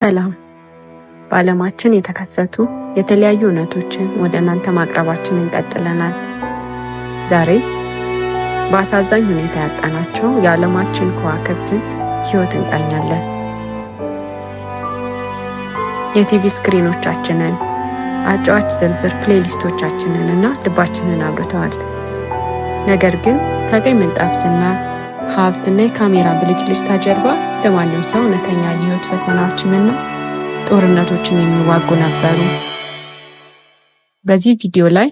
ሰላም። በዓለማችን የተከሰቱ የተለያዩ እውነቶችን ወደ እናንተ ማቅረባችንን ቀጥለናል። ዛሬ በአሳዛኝ ሁኔታ ያጣናቸው የዓለማችን ከዋክብትን ሕይወት እንቃኛለን። የቲቪ ስክሪኖቻችንን፣ አጫዋች ዝርዝር ፕሌሊስቶቻችንን እና ልባችንን አብርተዋል። ነገር ግን ከቀይ ምንጣፍ ዝና፣ ሀብትና የካሜራ ብልጭልጭታ ጀርባ ለማንም ሰው እውነተኛ የህይወት ፈተናዎችንና ጦርነቶችን የሚዋጉ ነበሩ። በዚህ ቪዲዮ ላይ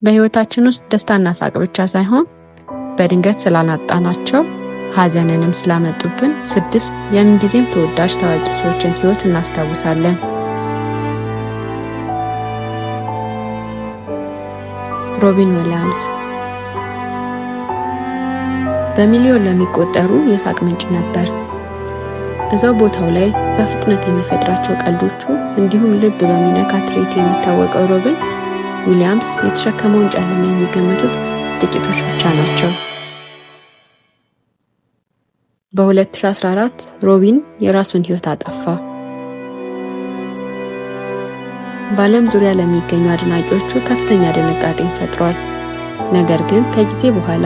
በህይወታችን ውስጥ ደስታና ሳቅ ብቻ ሳይሆን በድንገት ስላናጣናቸው ሀዘንንም ስላመጡብን 6 የምንጊዜም ተወዳጅ ታዋቂ ሰዎችን ህይወት እናስታውሳለን። ሮቢን ዊሊያምስ በሚሊዮን ለሚቆጠሩ የሳቅ ምንጭ ነበር። እዛው ቦታው ላይ በፍጥነት የሚፈጥራቸው ቀልዶቹ እንዲሁም ልብ በሚነካ ትርኢት የሚታወቀው ሮቢን ዊሊያምስ የተሸከመውን ጨለማ የሚገመቱት ጥቂቶች ብቻ ናቸው። በ2014 ሮቢን የራሱን ህይወት አጠፋ። በዓለም ዙሪያ ለሚገኙ አድናቂዎቹ ከፍተኛ ድንጋጤን ፈጥሯል። ነገር ግን ከጊዜ በኋላ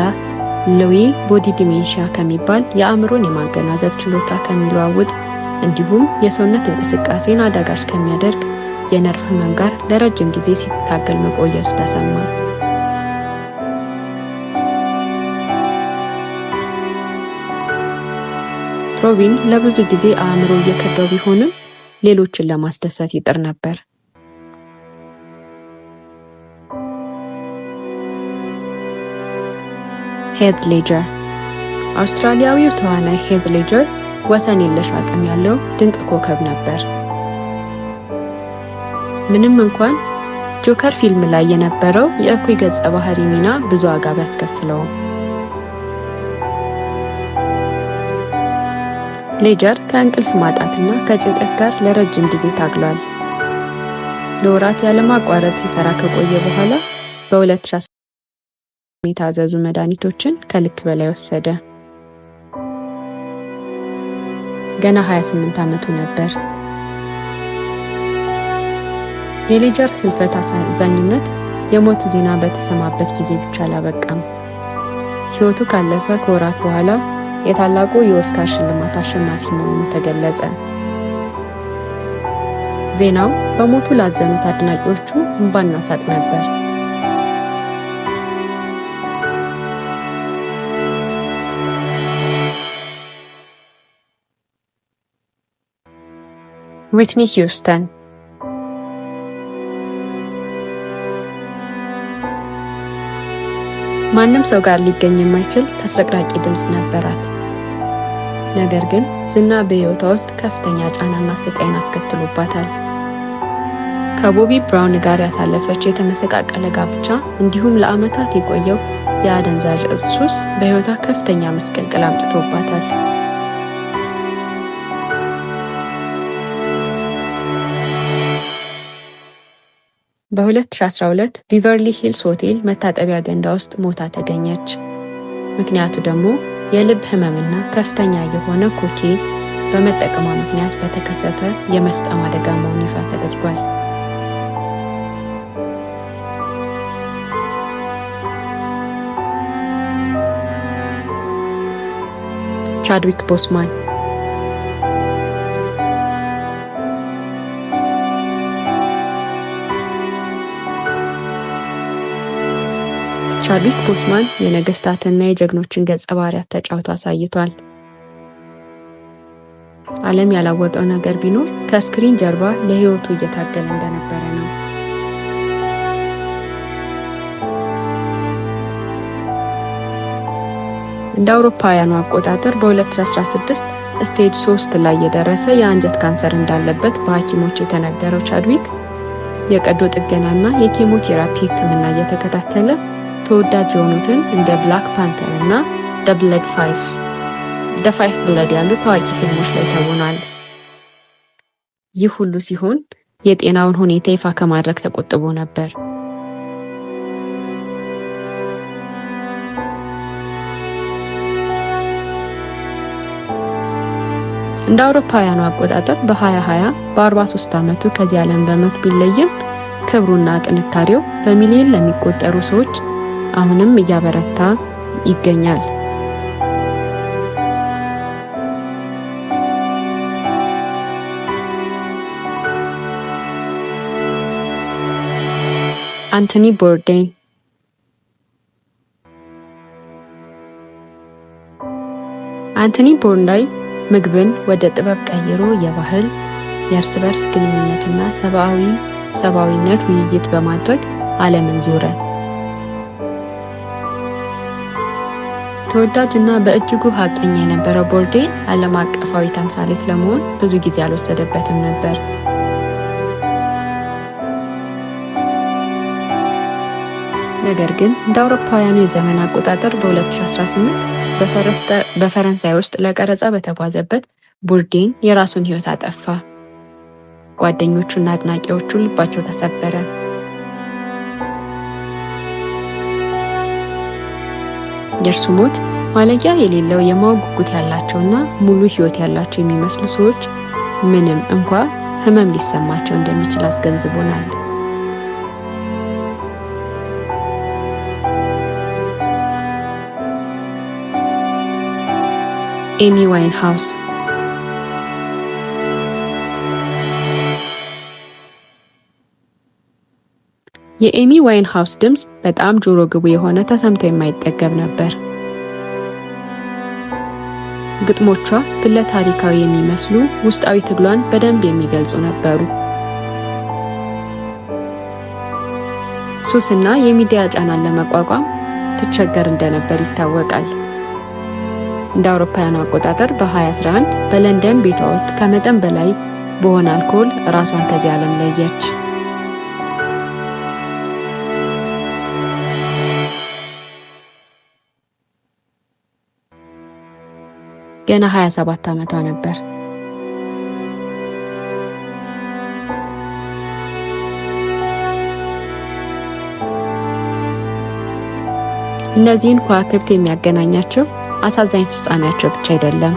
ሉዊ ቦዲ ዲሜንሺያ ከሚባል የአእምሮን የማገናዘብ ችሎታ ከሚለዋውጥ እንዲሁም የሰውነት እንቅስቃሴን አዳጋች ከሚያደርግ የነርቭ ህመም ጋር ለረጅም ጊዜ ሲታገል መቆየቱ ተሰማ። ሮቢን ለብዙ ጊዜ አእምሮ እየከዳው ቢሆንም ሌሎችን ለማስደሰት ይጥር ነበር። ሄዝ ሌጀር አውስትራሊያዊው ተዋናይ ሄዝ ሌጀር ወሰን የለሽ አቅም ያለው ድንቅ ኮከብ ነበር። ምንም እንኳን ጆከር ፊልም ላይ የነበረው የእኩይ ገጸ ባህሪ ሚና ብዙ ዋጋ ቢያስከፍለውም ሌጀር ከእንቅልፍ ማጣትና ከጭንቀት ጋር ለረጅም ጊዜ ታግሏል። ለወራት ያለማቋረጥ ሲሰራ ከቆየ በኋላ በ2010 የታዘዙ መድኃኒቶችን ከልክ በላይ ወሰደ። ገና 28 ዓመቱ ነበር። የሌጀር ህልፈት አሳዛኝነት የሞት ዜና በተሰማበት ጊዜ ብቻ አላበቃም። ህይወቱ ካለፈ ከወራት በኋላ የታላቁ የኦስካር ሽልማት አሸናፊ መሆኑ ተገለጸ። ዜናው በሞቱ ላዘኑት አድናቂዎቹ እንባና ሳቅ ነበር። ዊትኒ ሂውስተን ማንም ሰው ጋር ሊገኝ የማይችል ተስረቅራቂ ድምፅ ነበራት። ነገር ግን ዝና በህይወቷ ውስጥ ከፍተኛ ጫናና ስቃይን አስከትሎባታል። ከቦቢ ብራውን ጋር ያሳለፈችው የተመሰቃቀለ ጋብቻ እንዲሁም ለዓመታት የቆየው የአደንዛዥ እጽ ሱስ በህይወቷ ከፍተኛ መስቀልቅል አምጥቶባታል። በ2012 ቢቨርሊ ሂልስ ሆቴል መታጠቢያ ገንዳ ውስጥ ሞታ ተገኘች። ምክንያቱ ደግሞ የልብ ህመምና ከፍተኛ የሆነ ኮኬን በመጠቀሟ ምክንያት በተከሰተ የመስጠም አደጋ መሆኑ ይፋ ተደርጓል። ቻድዊክ ቦስማን ቻድዊክ ቦስማን የነገስታትና የጀግኖችን ገጸ ባህሪያት ተጫውቶ አሳይቷል። ዓለም ያላወቀው ነገር ቢኖር ከስክሪን ጀርባ ለህይወቱ እየታገለ እንደነበረ ነው። እንደ አውሮፓውያኑ አቆጣጠር በ2016 ስቴጅ 3 ላይ የደረሰ የአንጀት ካንሰር እንዳለበት በሐኪሞች የተነገረው ቻድዊክ የቀዶ ጥገናና የኬሞቴራፒ ህክምና እየተከታተለ ተወዳጅ የሆኑትን እንደ ብላክ ፓንተር እና ደ ፋይቭ ብለድ ያሉ ታዋቂ ፊልሞች ላይ ተውኗል። ይህ ሁሉ ሲሆን የጤናውን ሁኔታ ይፋ ከማድረግ ተቆጥቦ ነበር። እንደ አውሮፓውያኑ አቆጣጠር በ2020 በ43 ዓመቱ ከዚህ ዓለም በሞት ቢለይም ክብሩና ጥንካሬው በሚሊዮን ለሚቆጠሩ ሰዎች አሁንም እያበረታ ይገኛል። አንቶኒ ቦርዴን አንቶኒ ቦርዴን ምግብን ወደ ጥበብ ቀይሮ የባህል የእርስ በርስ ግንኙነትና ሰብአዊነት ውይይት በማድረግ ዓለምን ዞረ። ተወዳጅና በእጅጉ ሀቀኛ የነበረው ቦርዴን ዓለም አቀፋዊ ተምሳሌት ለመሆን ብዙ ጊዜ አልወሰደበትም ነበር። ነገር ግን እንደ አውሮፓውያኑ የዘመን አቆጣጠር በ2018 በፈረንሳይ ውስጥ ለቀረጻ በተጓዘበት ቦርዴን የራሱን ሕይወት አጠፋ። ጓደኞቹና አድናቂዎቹ ልባቸው ተሰበረ። የእርሱ ሞት ማለቂያ የሌለው የማወቅ ጉጉት ያላቸውና ሙሉ ሕይወት ያላቸው የሚመስሉ ሰዎች ምንም እንኳ ሕመም ሊሰማቸው እንደሚችል አስገንዝቦናል። ኤሚ ዋይንሃውስ የኤሚ ዋይንሃውስ ድምፅ በጣም ጆሮ ግቡ የሆነ ተሰምቶ የማይጠገብ ነበር። ግጥሞቿ ግለ ታሪካዊ የሚመስሉ ውስጣዊ ትግሏን በደንብ የሚገልጹ ነበሩ። ሱስና የሚዲያ ጫናን ለመቋቋም ትቸገር እንደነበር ይታወቃል። እንደ አውሮፓውያኑ አቆጣጠር በ2011 በለንደን ቤቷ ውስጥ ከመጠን በላይ በሆነ አልኮል ራሷን ከዚህ ዓለም ለየች። ገና 27 ዓመቷ ነበር። እነዚህን ከዋክብት የሚያገናኛቸው አሳዛኝ ፍጻሜያቸው ብቻ አይደለም፣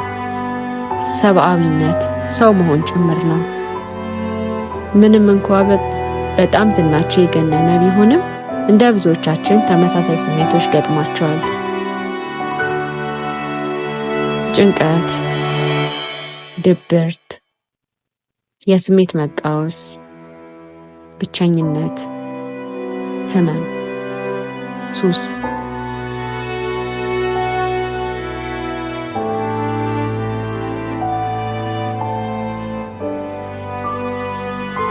ሰብአዊነት፣ ሰው መሆን ጭምር ነው። ምንም እንኳ በጣም ዝናቸው የገነነ ቢሆንም እንደ ብዙዎቻችን ተመሳሳይ ስሜቶች ገጥሟቸዋል። ጭንቀት፣ ድብርት፣ የስሜት መቃወስ፣ ብቸኝነት፣ ህመም፣ ሱስ።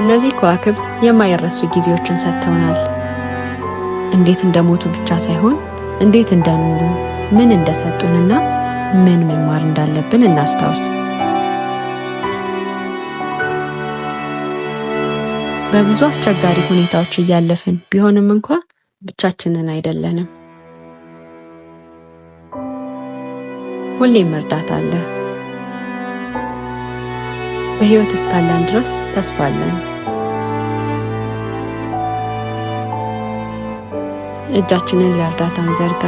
እነዚህ ከዋክብት የማይረሱ ጊዜዎችን ሰጥተውናል። እንዴት እንደሞቱ ብቻ ሳይሆን እንዴት እንደኖሩ፣ ምን እንደሰጡንና ምን መማር እንዳለብን እናስታውስ። በብዙ አስቸጋሪ ሁኔታዎች እያለፍን ቢሆንም እንኳ ብቻችንን አይደለንም። ሁሌም እርዳታ አለ። በህይወት እስካለን ድረስ ተስፋ አለን። እጃችንን ለእርዳታ እንዘርጋ።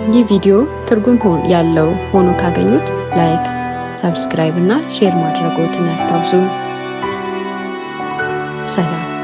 ይህ ቪዲዮ ትርጉም ያለው ሆኖ ካገኙት ላይክ፣ ሰብስክራይብ እና ሼር ማድረግዎትን ያስታውሱ። ሰላም።